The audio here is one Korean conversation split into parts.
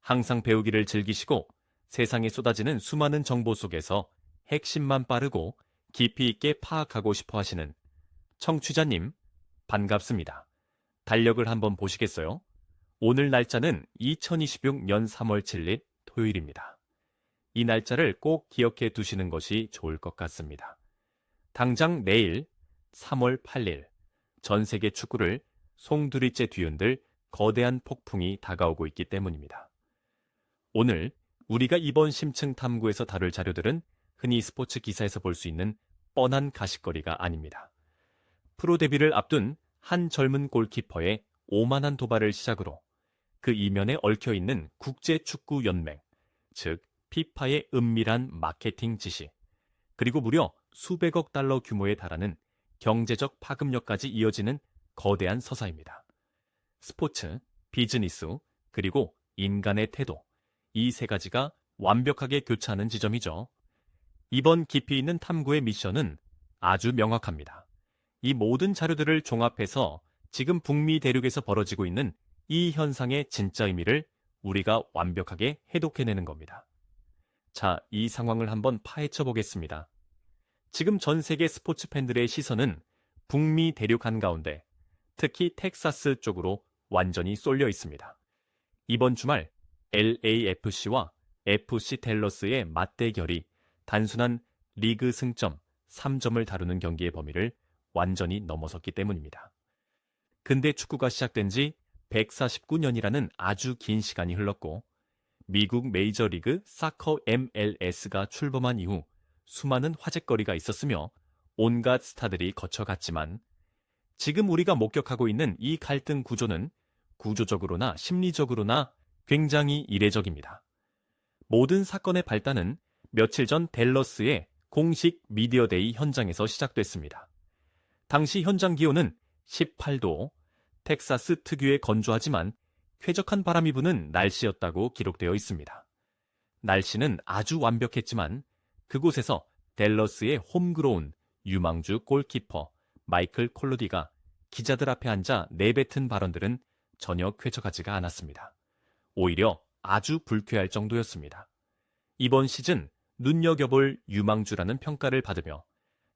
항상 배우기를 즐기시고 세상에 쏟아지는 수많은 정보 속에서 핵심만 빠르고 깊이 있게 파악하고 싶어 하시는 청취자님, 반갑습니다. 달력을 한번 보시겠어요? 오늘 날짜는 2026년 3월 7일 토요일입니다. 이 날짜를 꼭 기억해 두시는 것이 좋을 것 같습니다. 당장 내일 3월 8일 전 세계 축구를 송두리째 뒤흔들 거대한 폭풍이 다가오고 있기 때문입니다. 오늘 우리가 이번 심층 탐구에서 다룰 자료들은 흔히 스포츠 기사에서 볼 수 있는 뻔한 가십거리가 아닙니다. 프로 데뷔를 앞둔 한 젊은 골키퍼의 오만한 도발을 시작으로 그 이면에 얽혀있는 국제축구연맹, 즉 피파의 은밀한 마케팅 지시, 그리고 무려 수백억 달러 규모에 달하는 경제적 파급력까지 이어지는 거대한 서사입니다. 스포츠, 비즈니스, 그리고 인간의 태도, 이 세 가지가 완벽하게 교차하는 지점이죠. 이번 깊이 있는 탐구의 미션은 아주 명확합니다. 이 모든 자료들을 종합해서 지금 북미 대륙에서 벌어지고 있는 이 현상의 진짜 의미를 우리가 완벽하게 해독해내는 겁니다. 자, 이 상황을 한번 파헤쳐 보겠습니다. 지금 전 세계 스포츠 팬들의 시선은 북미 대륙 한가운데, 특히 텍사스 쪽으로 완전히 쏠려 있습니다. 이번 주말 LAFC와 FC 댈러스의 맞대결이 단순한 리그 승점 3점을 다루는 경기의 범위를 완전히 넘어섰기 때문입니다. 근대 축구가 시작된 지 149년이라는 아주 긴 시간이 흘렀고, 미국 메이저리그 사커 MLS가 출범한 이후 수많은 화제거리가 있었으며 온갖 스타들이 거쳐갔지만, 지금 우리가 목격하고 있는 이 갈등 구조는 구조적으로나 심리적으로나 굉장히 이례적입니다. 모든 사건의 발단은 며칠 전 댈러스의 공식 미디어데이 현장에서 시작됐습니다. 당시 현장 기온은 18도, 텍사스 특유의 건조하지만 쾌적한 바람이 부는 날씨였다고 기록되어 있습니다. 날씨는 아주 완벽했지만 그곳에서 댈러스의 홈그로운 유망주 골키퍼 마이클 콜로디가 기자들 앞에 앉아 내뱉은 발언들은 전혀 쾌적하지가 않았습니다. 오히려 아주 불쾌할 정도였습니다. 이번 시즌 눈여겨볼 유망주라는 평가를 받으며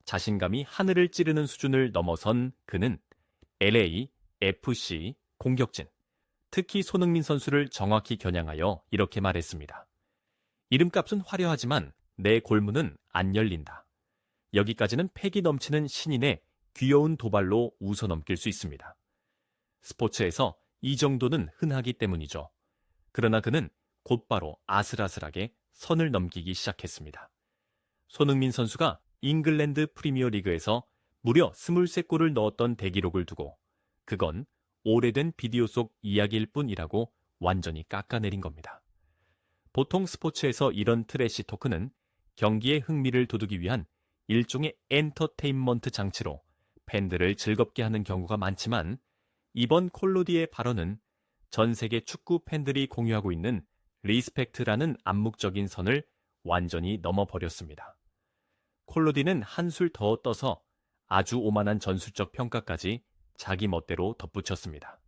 자신감이 하늘을 찌르는 수준을 넘어선 그는 LAFC 공격진, 특히 손흥민 선수를 정확히 겨냥하여 이렇게 말했습니다. 이름값은 화려하지만 내 골문은 안 열린다. 여기까지는 패기 넘치는 신인의 귀여운 도발로 웃어넘길 수 있습니다. 스포츠에서 이 정도는 흔하기 때문이죠. 그러나 그는 곧바로 아슬아슬하게 선을 넘기기 시작했습니다. 손흥민 선수가 잉글랜드 프리미어리그에서 무려 23골을 넣었던 대기록을 두고 그건 오래된 비디오 속 이야기일 뿐이라고 완전히 깎아내린 겁니다. 보통 스포츠에서 이런 트래시 토크는 경기의 흥미를 돋우기 위한 일종의 엔터테인먼트 장치로 팬들을 즐겁게 하는 경우가 많지만, 이번 콜로디의 발언은 전 세계 축구 팬들이 공유하고 있는 리스펙트라는 암묵적인 선을 완전히 넘어버렸습니다. 콜로디는 한술 더 떠서 아주 오만한 전술적 평가까지 자기 멋대로 덧붙였습니다.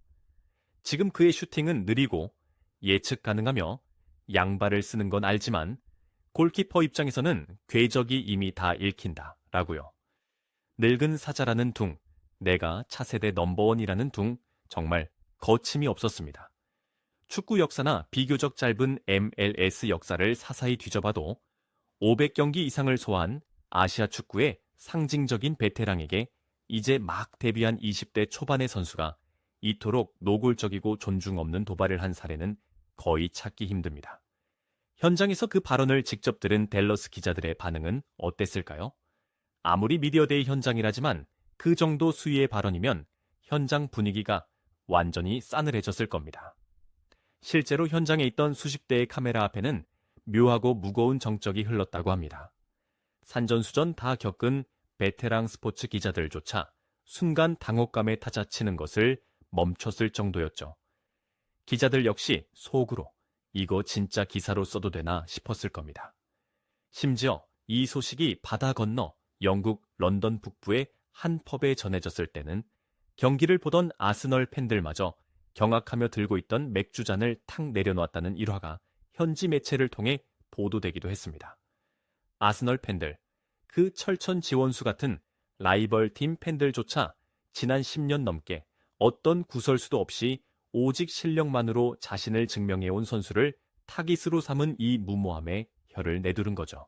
지금 그의 슈팅은 느리고 예측 가능하며 양발을 쓰는 건 알지만 골키퍼 입장에서는 궤적이 이미 다 읽힌다 라고요. 늙은 사자라는 둥, 내가 차세대 넘버원이라는 둥, 정말 거침이 없었습니다. 축구 역사나 비교적 짧은 MLS 역사를 사사히 뒤져봐도 500경기 이상을 소화한 아시아 축구의 상징적인 베테랑에게 이제 막 데뷔한 20대 초반의 선수가 이토록 노골적이고 존중 없는 도발을 한 사례는 거의 찾기 힘듭니다. 현장에서 그 발언을 직접 들은 댈러스 기자들의 반응은 어땠을까요? 아무리 미디어데이 현장이라지만 그 정도 수위의 발언이면 현장 분위기가 완전히 싸늘해졌을 겁니다. 실제로 현장에 있던 수십 대의 카메라 앞에는 묘하고 무거운 정적이 흘렀다고 합니다. 산전수전 다 겪은 베테랑 스포츠 기자들조차 순간 당혹감에 타자치는 것을 멈췄을 정도였죠. 기자들 역시 속으로 이거 진짜 기사로 써도 되나 싶었을 겁니다. 심지어 이 소식이 바다 건너 영국 런던 북부의 한 펍에 전해졌을 때는 경기를 보던 아스널 팬들마저 경악하며 들고 있던 맥주잔을 탁 내려놓았다는 일화가 현지 매체를 통해 보도되기도 했습니다. 아스널 팬들, 그 철천 지원수 같은 라이벌 팀 팬들조차 지난 10년 넘게 어떤 구설수도 없이 오직 실력만으로 자신을 증명해온 선수를 타깃으로 삼은 이 무모함에 혀를 내두른 거죠.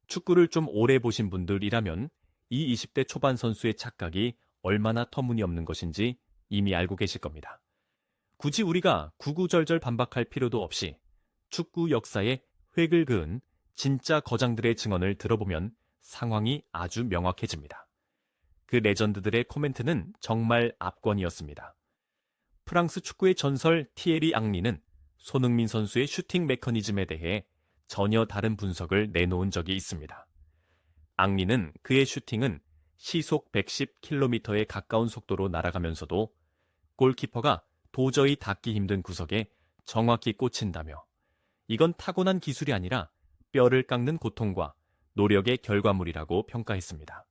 축구를 좀 오래 보신 분들이라면 이 20대 초반 선수의 착각이 얼마나 터무니없는 것인지 이미 알고 계실 겁니다. 굳이 우리가 구구절절 반박할 필요도 없이 축구 역사에 획을 그은 진짜 거장들의 증언을 들어보면 상황이 아주 명확해집니다. 그 레전드들의 코멘트는 정말 압권이었습니다. 프랑스 축구의 전설 티에리 앙리는 손흥민 선수의 슈팅 메커니즘에 대해 전혀 다른 분석을 내놓은 적이 있습니다. 앙리는 그의 슈팅은 시속 110km에 가까운 속도로 날아가면서도 골키퍼가 도저히 닿기 힘든 구석에 정확히 꽂힌다며 이건 타고난 기술이 아니라 뼈를 깎는 고통과 노력의 결과물이라고 평가했습니다.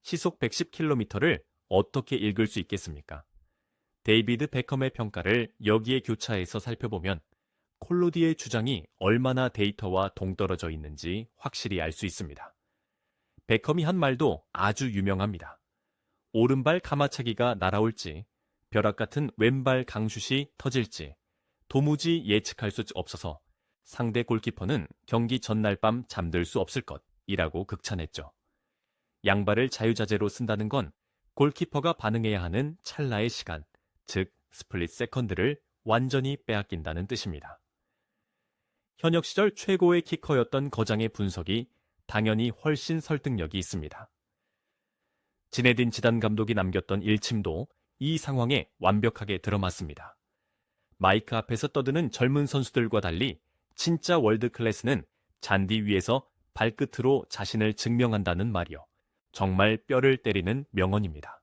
시속 110km를 어떻게 읽을 수 있겠습니까? 데이비드 베컴의 평가를 여기에 교차해서 살펴보면 콜로디의 주장이 얼마나 데이터와 동떨어져 있는지 확실히 알 수 있습니다. 베컴이 한 말도 아주 유명합니다. 오른발 가마차기가 날아올지 벼락 같은 왼발 강슛이 터질지 도무지 예측할 수 없어서 상대 골키퍼는 경기 전날 밤 잠들 수 없을 것이라고 극찬했죠. 양발을 자유자재로 쓴다는 건 골키퍼가 반응해야 하는 찰나의 시간, 즉 스플릿 세컨드를 완전히 빼앗긴다는 뜻입니다. 현역 시절 최고의 키커였던 거장의 분석이 당연히 훨씬 설득력이 있습니다. 지네딘 지단 감독이 남겼던 일침도 이 상황에 완벽하게 들어맞습니다. 마이크 앞에서 떠드는 젊은 선수들과 달리 진짜 월드 클래스는 잔디 위에서 발끝으로 자신을 증명한다는 말이요. 정말 뼈를 때리는 명언입니다.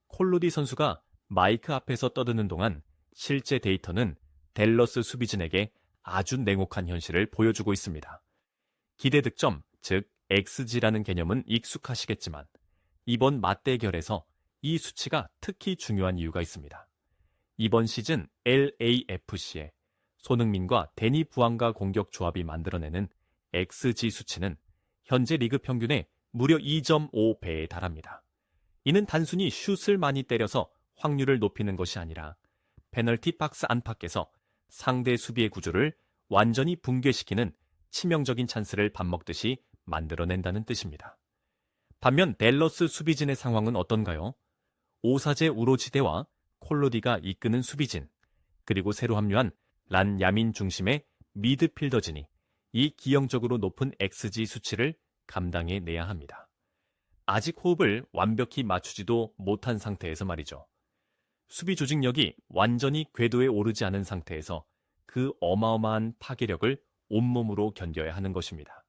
콜로디 선수가 마이크 앞에서 떠드는 동안 실제 데이터는 댈러스 수비진에게 아주 냉혹한 현실을 보여주고 있습니다. 기대 득점, 즉 XG라는 개념은 익숙하시겠지만 이번 맞대결에서 이 수치가 특히 중요한 이유가 있습니다. 이번 시즌 LAFC의 손흥민과 데니 부앙가 공격 조합이 만들어내는 XG 수치는 현재 리그 평균의 무려 2.5배에 달합니다. 이는 단순히 슛을 많이 때려서 확률을 높이는 것이 아니라 페널티 박스 안팎에서 상대 수비의 구조를 완전히 붕괴시키는 치명적인 찬스를 밥 먹듯이 만들어낸다는 뜻입니다. 반면 댈러스 수비진의 상황은 어떤가요? 오사제 우로지대와 콜로디가 이끄는 수비진, 그리고 새로 합류한 란 야민 중심의 미드필더진이 이 기형적으로 높은 XG 수치를 감당해내야 합니다. 아직 호흡을 완벽히 맞추지도 못한 상태에서 말이죠. 수비 조직력이 완전히 궤도에 오르지 않은 상태에서 그 어마어마한 파괴력을 온몸으로 견뎌야 하는 것입니다.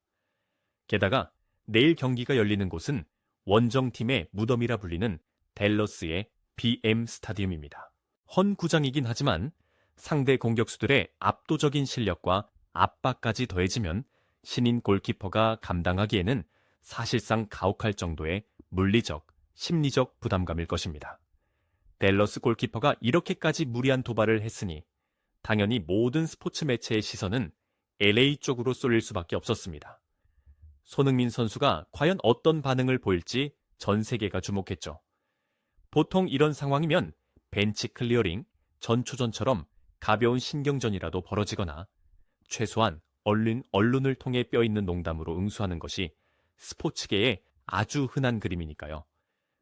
게다가 내일 경기가 열리는 곳은 원정팀의 무덤이라 불리는 댈러스의 BM 스타디움입니다. 헌 구장이긴 하지만 상대 공격수들의 압도적인 실력과 압박까지 더해지면 신인 골키퍼가 감당하기에는 사실상 가혹할 정도의 물리적, 심리적 부담감일 것입니다. 댈러스 골키퍼가 이렇게까지 무리한 도발을 했으니 당연히 모든 스포츠 매체의 시선은 LA 쪽으로 쏠릴 수밖에 없었습니다. 손흥민 선수가 과연 어떤 반응을 보일지 전 세계가 주목했죠. 보통 이런 상황이면 벤치 클리어링, 전초전처럼 가벼운 신경전이라도 벌어지거나 최소한 언론을 통해 뼈있는 농담으로 응수하는 것이 스포츠계의 아주 흔한 그림이니까요.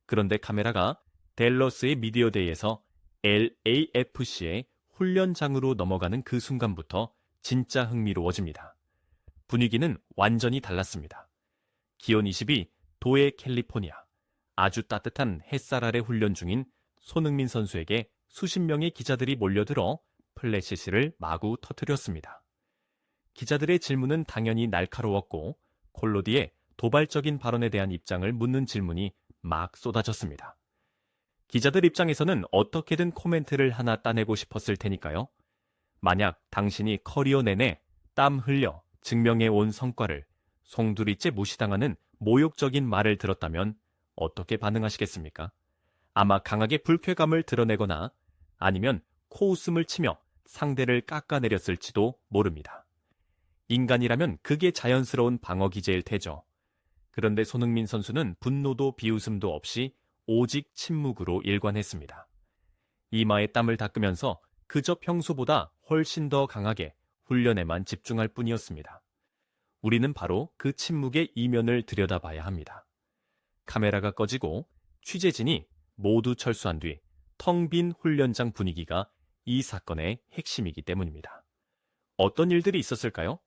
그런데 카메라가 댈러스의 미디어데이에서 LAFC의 훈련장으로 넘어가는 그 순간부터 진짜 흥미로워집니다. 분위기는 완전히 달랐습니다. 기온 22, 도의 캘리포니아. 아주 따뜻한 햇살 아래 훈련 중인 손흥민 선수에게 수십 명의 기자들이 몰려들어 플래시시를 마구 터뜨렸습니다. 기자들의 질문은 당연히 날카로웠고 콜로디의 도발적인 발언에 대한 입장을 묻는 질문이 막 쏟아졌습니다. 기자들 입장에서는 어떻게든 코멘트를 하나 따내고 싶었을 테니까요. 만약 당신이 커리어 내내 땀 흘려 증명해 온 성과를 송두리째 무시당하는 모욕적인 말을 들었다면 어떻게 반응하시겠습니까? 아마 강하게 불쾌감을 드러내거나 아니면 코웃음을 치며 상대를 깎아내렸을지도 모릅니다. 인간이라면 그게 자연스러운 방어 기제일 테죠. 그런데 손흥민 선수는 분노도 비웃음도 없이 오직 침묵으로 일관했습니다. 이마에 땀을 닦으면서 그저 평소보다 훨씬 더 강하게 훈련에만 집중할 뿐이었습니다. 우리는 바로 그 침묵의 이면을 들여다봐야 합니다. 카메라가 꺼지고 취재진이 모두 철수한 뒤 텅 빈 훈련장 분위기가 이 사건의 핵심이기 때문입니다. 어떤 일들이 있었을까요?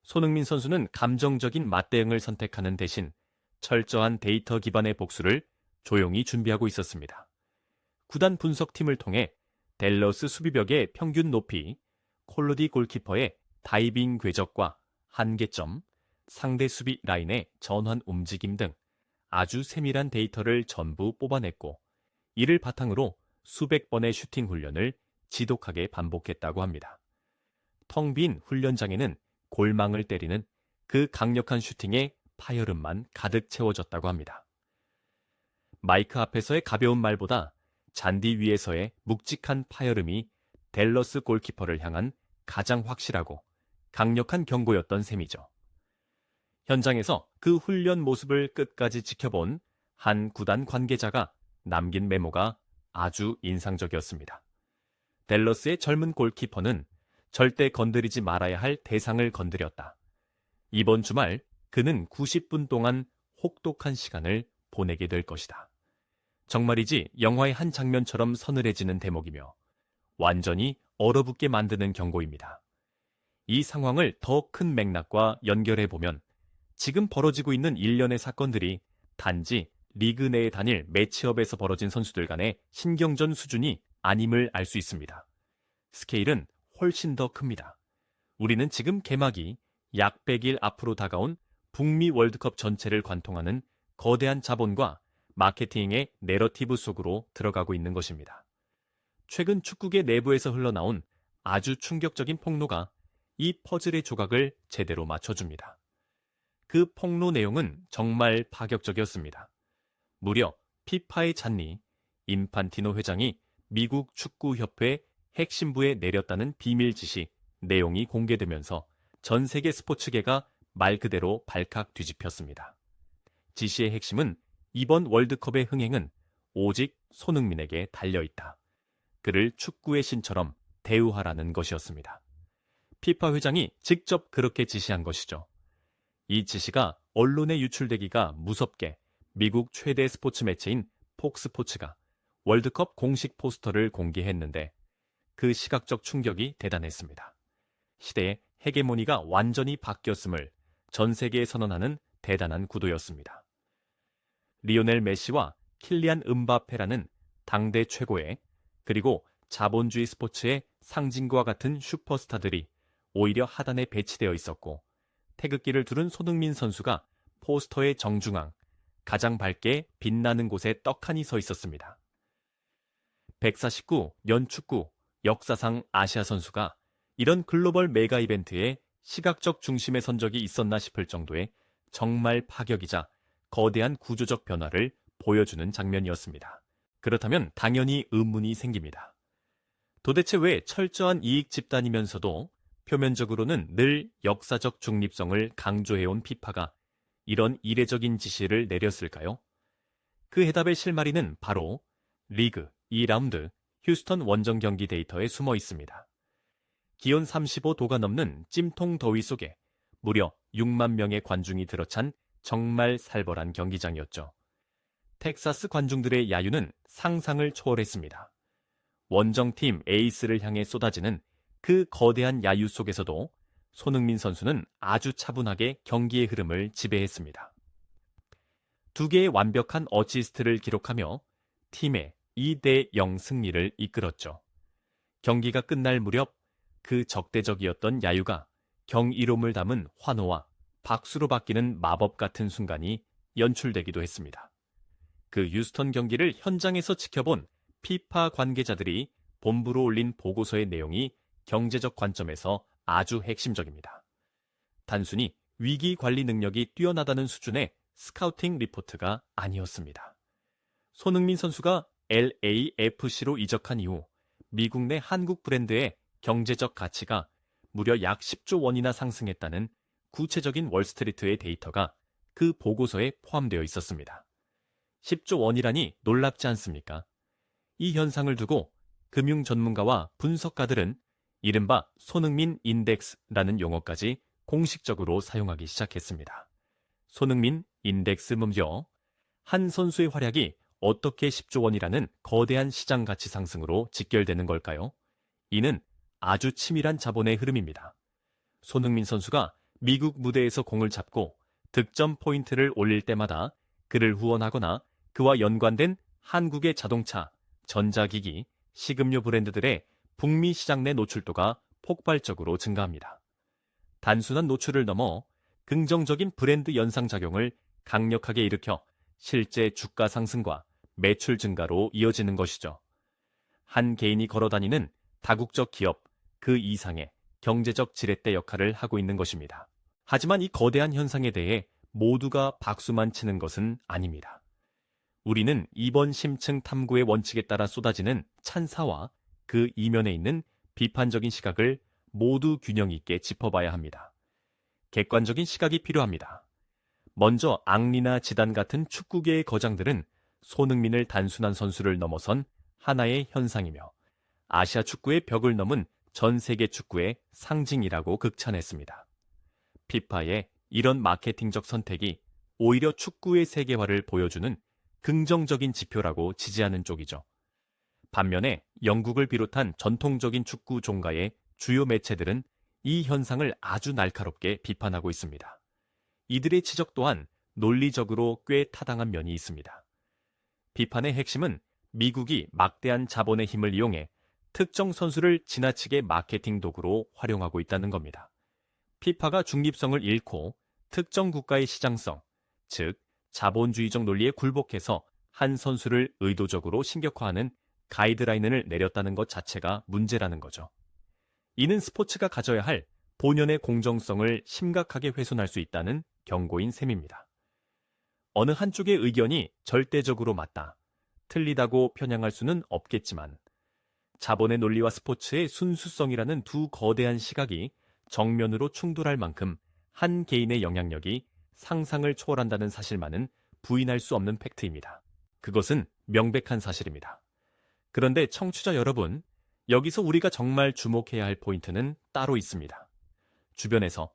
손흥민 선수는 감정적인 맞대응을 선택하는 대신 철저한 데이터 기반의 복수를 조용히 준비하고 있었습니다. 구단 분석팀을 통해 댈러스 수비벽의 평균 높이, 콜로디 골키퍼의 다이빙 궤적과 한계점, 상대 수비 라인의 전환 움직임 등 아주 세밀한 데이터를 전부 뽑아냈고, 이를 바탕으로 수백 번의 슈팅 훈련을 지독하게 반복했다고 합니다. 텅 빈 훈련장에는 골망을 때리는 그 강력한 슈팅의 파열음만 가득 채워졌다고 합니다. 마이크 앞에서의 가벼운 말보다 잔디 위에서의 묵직한 파열음이 댈러스 골키퍼를 향한 가장 확실하고 강력한 경고였던 셈이죠. 현장에서 그 훈련 모습을 끝까지 지켜본 한 구단 관계자가 남긴 메모가 아주 인상적이었습니다. 댈러스의 젊은 골키퍼는 절대 건드리지 말아야 할 대상을 건드렸다. 이번 주말 그는 90분 동안 혹독한 시간을 보내게 될 것이다. 정말이지 영화의 한 장면처럼 서늘해지는 대목이며 완전히 얼어붙게 만드는 경고입니다. 이 상황을 더 큰 맥락과 연결해보면 지금 벌어지고 있는 일련의 사건들이 단지 리그 내에 다닐 매치업에서 벌어진 선수들 간의 신경전 수준이 아님을 알 수 있습니다. 스케일은 훨씬 더 큽니다. 우리는 지금 개막이 약 100일 앞으로 다가온 북미 월드컵 전체를 관통하는 거대한 자본과 마케팅의 내러티브 속으로 들어가고 있는 것입니다. 최근 축구계 내부에서 흘러나온 아주 충격적인 폭로가 이 퍼즐의 조각을 제대로 맞춰줍니다. 그 폭로 내용은 정말 파격적이었습니다. 무려 피파의 잔니 인판티노 회장이 미국 축구협회 핵심부에 내렸다는 비밀 지시 내용이 공개되면서 전 세계 스포츠계가 말 그대로 발칵 뒤집혔습니다. 지시의 핵심은 이번 월드컵의 흥행은 오직 손흥민에게 달려있다. 그를 축구의 신처럼 대우하라는 것이었습니다. 피파 회장이 직접 그렇게 지시한 것이죠. 이 지시가 언론에 유출되기가 무섭게 미국 최대 스포츠 매체인 폭스포츠가 월드컵 공식 포스터를 공개했는데 그 시각적 충격이 대단했습니다. 시대의 헤게모니가 완전히 바뀌었음을 전 세계에 선언하는 대단한 구도였습니다. 리오넬 메시와 킬리안 음바페라는 당대 최고의 그리고 자본주의 스포츠의 상징과 같은 슈퍼스타들이 오히려 하단에 배치되어 있었고 태극기를 두른 손흥민 선수가 포스터의 정중앙, 가장 밝게 빛나는 곳에 떡하니 서 있었습니다. 149 연축구 역사상 아시아 선수가 이런 글로벌 메가 이벤트에 시각적 중심에 선 적이 있었나 싶을 정도의 정말 파격이자 거대한 구조적 변화를 보여주는 장면이었습니다. 그렇다면 당연히 의문이 생깁니다. 도대체 왜 철저한 이익 집단이면서도 표면적으로는 늘 역사적 중립성을 강조해온 피파가 이런 이례적인 지시를 내렸을까요? 그 해답의 실마리는 바로 리그 2라운드 휴스턴 원정 경기 데이터에 숨어 있습니다. 기온 35도가 넘는 찜통 더위 속에 무려 6만 명의 관중이 들어찬 정말 살벌한 경기장이었죠. 텍사스 관중들의 야유는 상상을 초월했습니다. 원정팀 에이스를 향해 쏟아지는 그 거대한 야유 속에서도 손흥민 선수는 아주 차분하게 경기의 흐름을 지배했습니다. 2개의 완벽한 어시스트를 기록하며 팀의 2대0 승리를 이끌었죠. 경기가 끝날 무렵 그 적대적이었던 야유가 경이로움을 담은 환호와 박수로 바뀌는 마법 같은 순간이 연출되기도 했습니다. 그 휴스턴 경기를 현장에서 지켜본 피파 관계자들이 본부로 올린 보고서의 내용이 경제적 관점에서 아주 핵심적입니다. 단순히 위기 관리 능력이 뛰어나다는 수준의 스카우팅 리포트가 아니었습니다. 손흥민 선수가 LAFC로 이적한 이후 미국 내 한국 브랜드의 경제적 가치가 무려 약 10조 원이나 상승했다는 구체적인 월스트리트의 데이터가 그 보고서에 포함되어 있었습니다. 10조 원이라니 놀랍지 않습니까? 이 현상을 두고 금융 전문가와 분석가들은 이른바 손흥민 인덱스라는 용어까지 공식적으로 사용하기 시작했습니다. 손흥민 인덱스 문제, 한 선수의 활약이 어떻게 10조 원이라는 거대한 시장 가치 상승으로 직결되는 걸까요? 이는 아주 치밀한 자본의 흐름입니다. 손흥민 선수가 미국 무대에서 공을 잡고 득점 포인트를 올릴 때마다 그를 후원하거나 그와 연관된 한국의 자동차, 전자기기, 식음료 브랜드들의 북미 시장 내 노출도가 폭발적으로 증가합니다. 단순한 노출을 넘어 긍정적인 브랜드 연상작용을 강력하게 일으켜 실제 주가 상승과 매출 증가로 이어지는 것이죠. 한 개인이 걸어다니는 다국적 기업 그 이상의 경제적 지렛대 역할을 하고 있는 것입니다. 하지만 이 거대한 현상에 대해 모두가 박수만 치는 것은 아닙니다. 우리는 이번 심층 탐구의 원칙에 따라 쏟아지는 찬사와 그 이면에 있는 비판적인 시각을 모두 균형 있게 짚어봐야 합니다. 객관적인 시각이 필요합니다. 먼저 앙리나 지단 같은 축구계의 거장들은 손흥민을 단순한 선수를 넘어선 하나의 현상이며 아시아 축구의 벽을 넘은 전 세계 축구의 상징이라고 극찬했습니다. 피파의 이런 마케팅적 선택이 오히려 축구의 세계화를 보여주는 긍정적인 지표라고 지지하는 쪽이죠. 반면에 영국을 비롯한 전통적인 축구 종가의 주요 매체들은 이 현상을 아주 날카롭게 비판하고 있습니다. 이들의 지적 또한 논리적으로 꽤 타당한 면이 있습니다. 비판의 핵심은 미국이 막대한 자본의 힘을 이용해 특정 선수를 지나치게 마케팅 도구로 활용하고 있다는 겁니다. 피파가 중립성을 잃고 특정 국가의 시장성, 즉 자본주의적 논리에 굴복해서 한 선수를 의도적으로 신격화하는 가이드라인을 내렸다는 것 자체가 문제라는 거죠. 이는 스포츠가 가져야 할 본연의 공정성을 심각하게 훼손할 수 있다는 경고인 셈입니다. 어느 한쪽의 의견이 절대적으로 맞다, 틀리다고 편향할 수는 없겠지만 자본의 논리와 스포츠의 순수성이라는 두 거대한 시각이 정면으로 충돌할 만큼 한 개인의 영향력이 상상을 초월한다는 사실만은 부인할 수 없는 팩트입니다. 그것은 명백한 사실입니다. 그런데 청취자 여러분, 여기서 우리가 정말 주목해야 할 포인트는 따로 있습니다. 주변에서,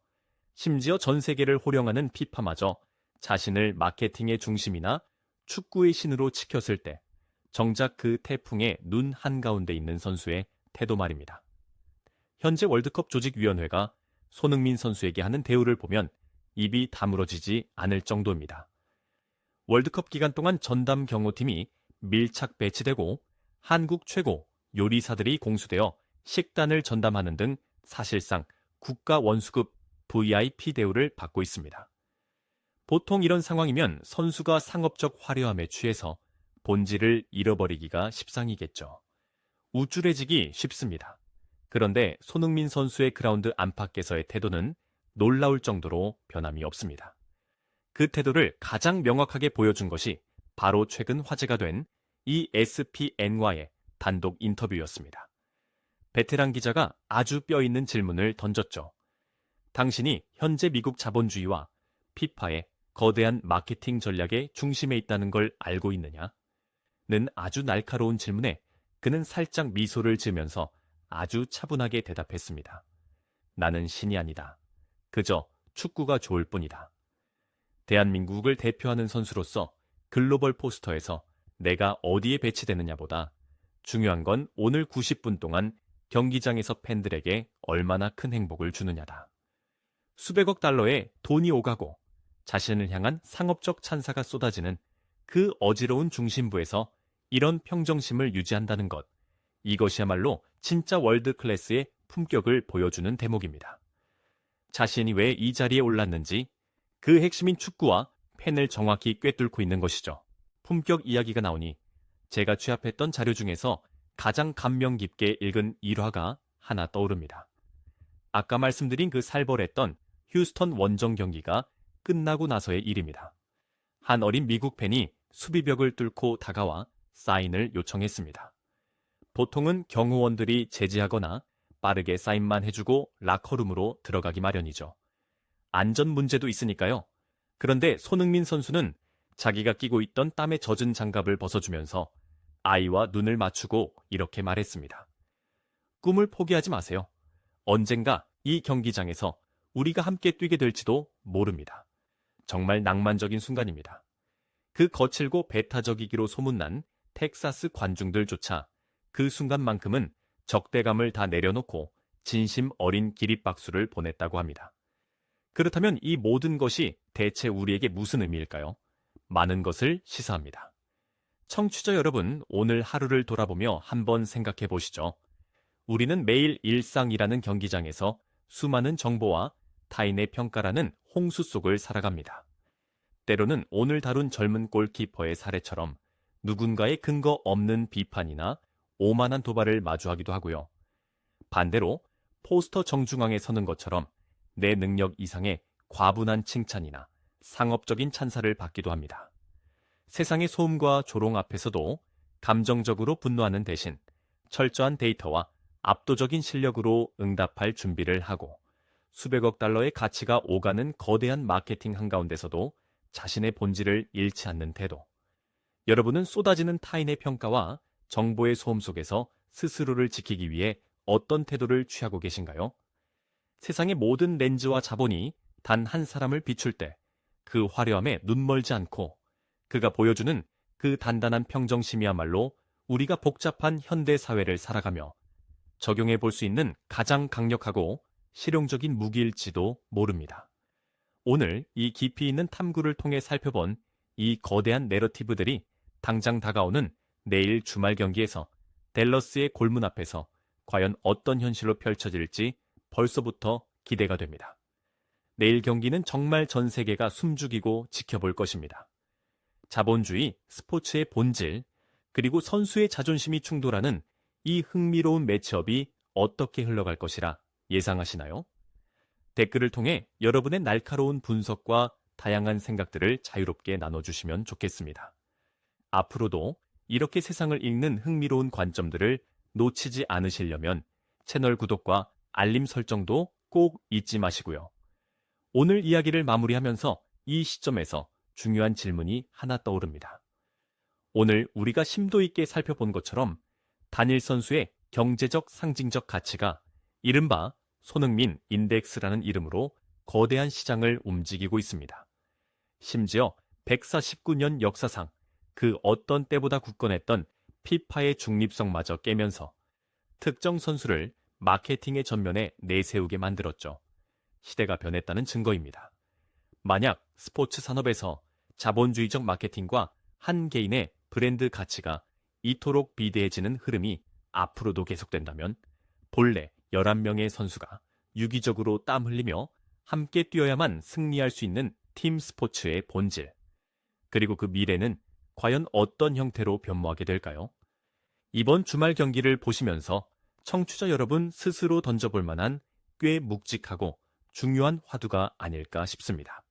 심지어 전 세계를 호령하는 피파마저 자신을 마케팅의 중심이나 축구의 신으로 치켰을 때 정작 그 태풍의 눈 한가운데 있는 선수의 태도 말입니다. 현재 월드컵 조직위원회가 손흥민 선수에게 하는 대우를 보면 입이 다물어지지 않을 정도입니다. 월드컵 기간 동안 전담 경호팀이 밀착 배치되고 한국 최고 요리사들이 공수되어 식단을 전담하는 등 사실상 국가 원수급 VIP 대우를 받고 있습니다. 보통 이런 상황이면 선수가 상업적 화려함에 취해서 본질을 잃어버리기가 십상이겠죠. 우쭐해지기 쉽습니다. 그런데 손흥민 선수의 그라운드 안팎에서의 태도는 놀라울 정도로 변함이 없습니다. 그 태도를 가장 명확하게 보여준 것이 바로 최근 화제가 된 ESPN과의 단독 인터뷰였습니다. 베테랑 기자가 아주 뼈있는 질문을 던졌죠. 당신이 현재 미국 자본주의와 피파의 거대한 마케팅 전략의 중심에 있다는 걸 알고 있느냐? 는 아주 날카로운 질문에 그는 살짝 미소를 지으면서 아주 차분하게 대답했습니다. 나는 신이 아니다. 그저 축구가 좋을 뿐이다. 대한민국을 대표하는 선수로서 글로벌 포스터에서 내가 어디에 배치되느냐보다 중요한 건 오늘 90분 동안 경기장에서 팬들에게 얼마나 큰 행복을 주느냐다. 수백억 달러의 돈이 오가고 자신을 향한 상업적 찬사가 쏟아지는 그 어지러운 중심부에서 이런 평정심을 유지한다는 것, 이것이야말로 진짜 월드 클래스의 품격을 보여주는 대목입니다. 자신이 왜 이 자리에 올랐는지 그 핵심인 축구와 팬을 정확히 꿰뚫고 있는 것이죠. 품격 이야기가 나오니 제가 취합했던 자료 중에서 가장 감명 깊게 읽은 일화가 하나 떠오릅니다. 아까 말씀드린 그 살벌했던 휴스턴 원정 경기가 끝나고 나서의 일입니다. 한 어린 미국 팬이 수비벽을 뚫고 다가와 사인을 요청했습니다. 보통은 경호원들이 제지하거나 빠르게 사인만 해주고 라커룸으로 들어가기 마련이죠. 안전 문제도 있으니까요. 그런데 손흥민 선수는 자기가 끼고 있던 땀에 젖은 장갑을 벗어주면서 아이와 눈을 맞추고 이렇게 말했습니다. 꿈을 포기하지 마세요. 언젠가 이 경기장에서 우리가 함께 뛰게 될지도 모릅니다. 정말 낭만적인 순간입니다. 그 거칠고 배타적이기로 소문난 텍사스 관중들조차 그 순간만큼은 적대감을 다 내려놓고 진심 어린 기립박수를 보냈다고 합니다. 그렇다면 이 모든 것이 대체 우리에게 무슨 의미일까요? 많은 것을 시사합니다. 청취자 여러분, 오늘 하루를 돌아보며 한번 생각해 보시죠. 우리는 매일 일상이라는 경기장에서 수많은 정보와 타인의 평가라는 홍수 속을 살아갑니다. 때로는 오늘 다룬 젊은 골키퍼의 사례처럼 누군가의 근거 없는 비판이나 오만한 도발을 마주하기도 하고요. 반대로 포스터 정중앙에 서는 것처럼 내 능력 이상의 과분한 칭찬이나 상업적인 찬사를 받기도 합니다. 세상의 소음과 조롱 앞에서도 감정적으로 분노하는 대신 철저한 데이터와 압도적인 실력으로 응답할 준비를 하고 수백억 달러의 가치가 오가는 거대한 마케팅 한가운데서도 자신의 본질을 잃지 않는 태도. 여러분은 쏟아지는 타인의 평가와 정보의 소음 속에서 스스로를 지키기 위해 어떤 태도를 취하고 계신가요? 세상의 모든 렌즈와 자본이 단 한 사람을 비출 때 그 화려함에 눈멀지 않고 그가 보여주는 그 단단한 평정심이야말로 우리가 복잡한 현대 사회를 살아가며 적용해 볼 수 있는 가장 강력하고 실용적인 무기일지도 모릅니다. 오늘 이 깊이 있는 탐구를 통해 살펴본 이 거대한 내러티브들이 당장 다가오는 내일 주말 경기에서 댈러스의 골문 앞에서 과연 어떤 현실로 펼쳐질지 벌써부터 기대가 됩니다. 내일 경기는 정말 전 세계가 숨죽이고 지켜볼 것입니다. 자본주의, 스포츠의 본질, 그리고 선수의 자존심이 충돌하는 이 흥미로운 매치업이 어떻게 흘러갈 것이라 예상하시나요? 댓글을 통해 여러분의 날카로운 분석과 다양한 생각들을 자유롭게 나눠주시면 좋겠습니다. 앞으로도 이렇게 세상을 읽는 흥미로운 관점들을 놓치지 않으시려면 채널 구독과 알림 설정도 꼭 잊지 마시고요. 오늘 이야기를 마무리하면서 이 시점에서 중요한 질문이 하나 떠오릅니다. 오늘 우리가 심도 있게 살펴본 것처럼 단일 선수의 경제적 상징적 가치가 이른바 손흥민 인덱스라는 이름으로 거대한 시장을 움직이고 있습니다. 심지어 149년 역사상 그 어떤 때보다 굳건했던 피파의 중립성마저 깨면서 특정 선수를 마케팅의 전면에 내세우게 만들었죠. 시대가 변했다는 증거입니다. 만약 스포츠 산업에서 자본주의적 마케팅과 한 개인의 브랜드 가치가 이토록 비대해지는 흐름이 앞으로도 계속된다면 본래 11명의 선수가 유기적으로 땀 흘리며 함께 뛰어야만 승리할 수 있는 팀 스포츠의 본질, 그리고 그 미래는 과연 어떤 형태로 변모하게 될까요? 이번 주말 경기를 보시면서 청취자 여러분 스스로 던져볼 만한 꽤 묵직하고 중요한 화두가 아닐까 싶습니다.